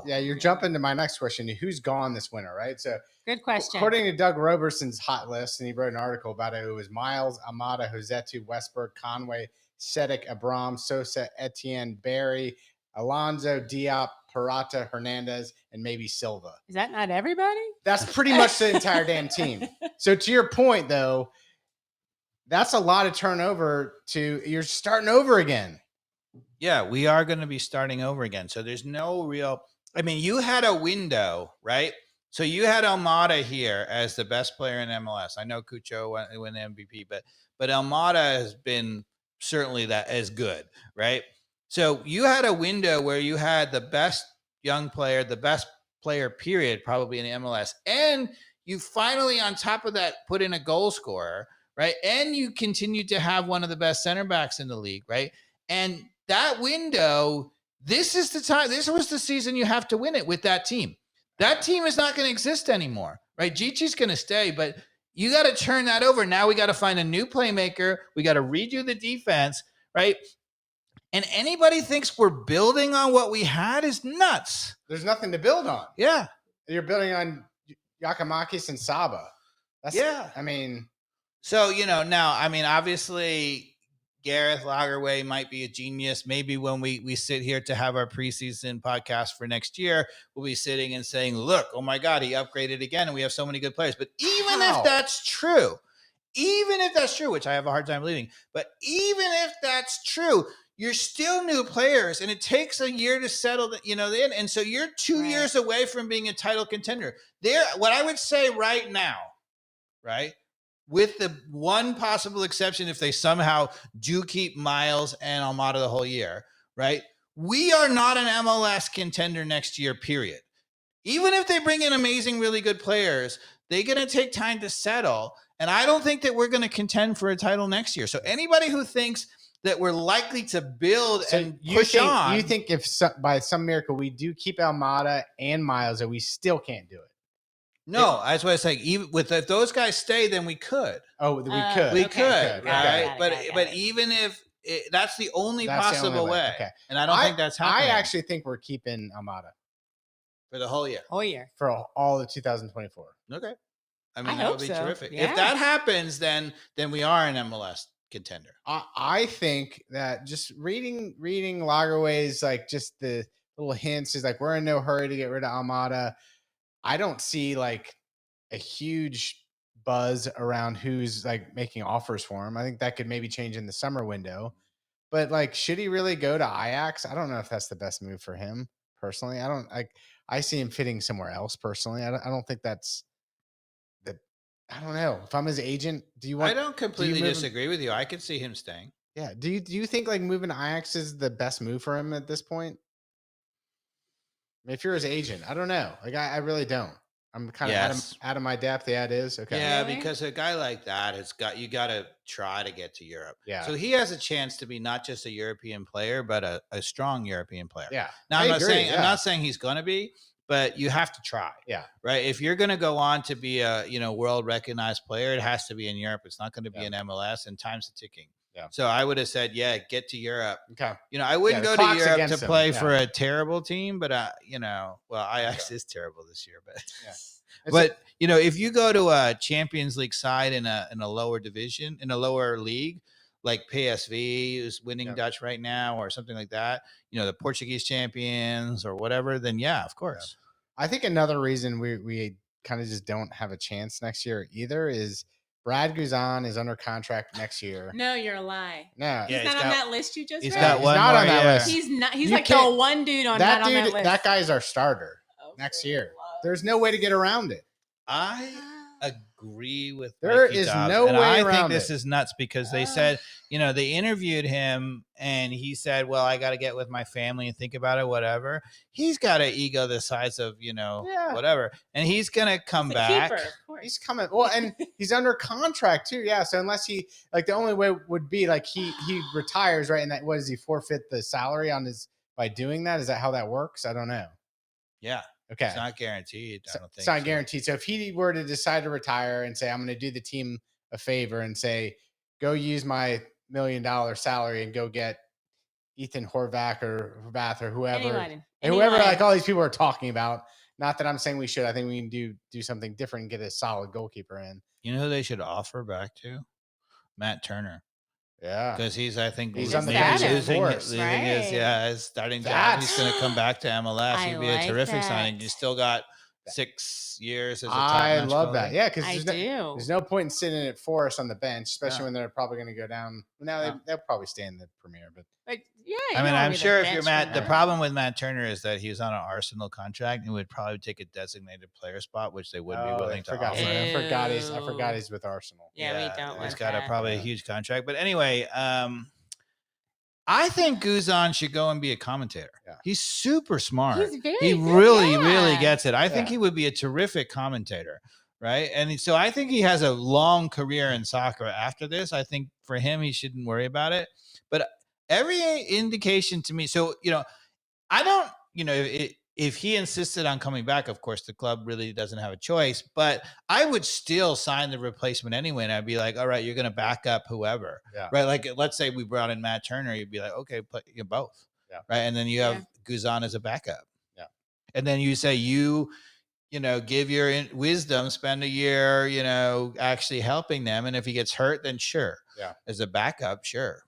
Yeah, you're jumping to my next question. Who's gone this winter, right? So, good question. According to Doug Roberson's hot list, and he wrote an article about it, it was Miles, Almada, Josetu, Westberg, Conway, Sedek, Abram, Sosa, Etienne, Barry, Alonso, Diop, Parata, Hernandez, and maybe Silva. Is that not everybody? That's pretty much the entire damn team. So to your point, though, that's a lot of turnover. You're starting over again. Yeah, we are going to be starting over again. So there's no real. I mean, you had a window, right? So you had Almada here as the best player in MLS. I know Cucho won MVP, but Almada has been certainly that as good, right? So you had a window where you had the best young player, the best player, period, probably in the MLS, and you finally, on top of that, put in a goal scorer, right? And you continued to have one of the best center backs in the league, right? And that window, this is the time. This was the season you have to win it with that team. That team is not going to exist anymore, right? Gichi's going to stay, but you got to turn that over. Now we got to find a new playmaker. We got to redo the defense, right? And anybody thinks we're building on what we had is nuts. There's nothing to build on. Yeah. You're building on Giacomakis and Saba. I mean. So, now, I mean, obviously – Gareth Lagerwey might be a genius. Maybe when we sit here to have our preseason podcast for next year, we'll be sitting and saying, look, oh my God, he upgraded again and we have so many good players. But even if that's true, which I have a hard time believing, but even if that's true, you're still new players and it takes a year to settle in. And so you're 2 years away from being a title contender. What I would say right now, right? With the one possible exception, if they somehow do keep Miles and Almada the whole year, right? We are not an MLS contender next year, period. Even if they bring in amazing, really good players, they're going to take time to settle. And I don't think that we're going to contend for a title next year. So anybody who thinks that we're likely to build and push on. You think if by some miracle we do keep Almada and Miles, that we still can't do it? No, that's what I was saying. Even if those guys stay, then we could. Oh, we could. We could, right? But even if that's the only possible way, okay. And I don't think that's happening. I actually think we're keeping Almada for the whole year. For all of 2024. Okay, I mean that would be terrific. Yeah. If that happens, then we are an MLS contender. I think that just reading Lagerwey's like just the little hints is like we're in no hurry to get rid of Almada. I don't see like a huge buzz around who's like making offers for him. I think that could maybe change in the summer window. But like, should he really go to Ajax? I don't know if that's the best move for him personally. I see him fitting somewhere else personally. I don't think that's the. I don't know. If I'm his agent, I don't completely disagree with you. I could see him staying. Yeah. Do you think like moving to Ajax is the best move for him at this point? If you're his agent, I don't know. Like I really don't. I'm kind of out of my depth. Yeah, it is. Okay. Yeah, because a guy like that you got to try to get to Europe. Yeah. So he has a chance to be not just a European player, but a strong European player. Yeah. Now I'm not saying he's going to be, but you have to try. Yeah. Right. If you're going to go on to be a world recognized player, it has to be in Europe. It's not going to be in MLS, and time's ticking. Yeah. So I would have said, get to Europe. Okay. I wouldn't go to Europe to play for a terrible team, but Ajax is terrible this year, but but if you go to a Champions League side in a lower division, in a lower league, like PSV is winning Dutch right now or something like that, the Portuguese champions or whatever, then of course. I think another reason we kind of just don't have a chance next year either is Brad Guzan is under contract next year. No, you're a lie. No, he's not on that list you just read. He's not on that list. He's not. He's like the one dude on that list. That guy's our starter next year. There's no way to get around it. I agree with there Mikey is Dobbs, no and way I around think this is nuts because they said, they interviewed him and he said, well, I got to get with my family and think about it, whatever. He's got an ego the size of, whatever. And he's going to come back. He's coming. Well, and he's under contract too. Yeah. So unless he, like, the only way would be like he retires, right? And that, what does he forfeit the salary on his, by doing that? Is that how that works? I don't know. Yeah. Okay. It's not guaranteed. I don't think it's not guaranteed. So if he were to decide to retire and say, I'm going to do the team a favor and say, go use my $1 million salary and go get, Ethan Horvath or whoever, Anyone. whoever like all these people are talking about. Not that I'm saying we should. I think we can do something different and get a solid goalkeeper in. You know who they should offer back to? Matt Turner. Yeah, because I think he's on the maybe losing. Losing his starting job. He's going to come back to MLS. He'd be a terrific signing. You still got 6 years as a top I love goalie. that. Yeah, because there's no point in sitting at Forest on the bench, especially when they're probably going to go down. Now they'll probably stay in the Premier, but yeah. I mean, I'm sure if you're Matt, the problem with Matt Turner is that he's on an Arsenal contract and would probably take a designated player spot, which they wouldn't be willing to offer. I forgot he's with Arsenal. Yeah, we don't. He's got probably a huge contract, but anyway, I think Guzan should go and be a commentator. Yeah. He's super smart. He really gets it. I think he would be a terrific commentator, right? And so I think he has a long career in soccer after this. I think for him, he shouldn't worry about it. But every indication to me, so, I don't, if he insisted on coming back, of course, the club really doesn't have a choice, but I would still sign the replacement anyway. And I'd be like, all right, you're going to back up whoever, right? Like, let's say we brought in Matt Turner. You'd be like, okay, put you both. Right. And then you have Guzan as a backup. Yeah. And then you say, give your wisdom, spend a year, actually helping them. And if he gets hurt, then sure. Yeah. As a backup, sure.